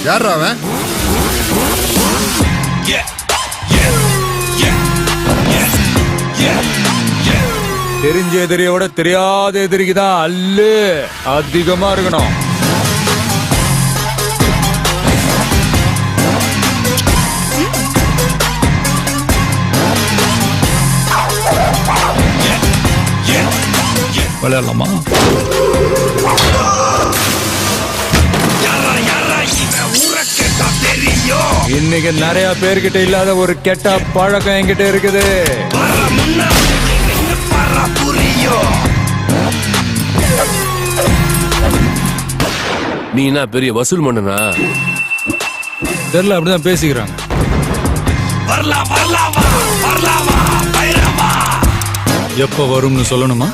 யார் அவன்? தெரிஞ்ச எதிரியை விட தெரியாத எதிரிக்கு தான் அல்லு அதிகமா இருக்கணும். விளையாடலாமா? இன்னைக்கு நிறைய பேர்கிட்ட இல்லாத ஒரு கெட்ட பழக்கம் என்கிட்ட இருக்குது. நீ என்ன பெரிய வசூல் மன்னனா? தெரியல, அப்படிதான் பேசிக்கிறாங்க. எப்ப வரும்னு சொல்லணுமா?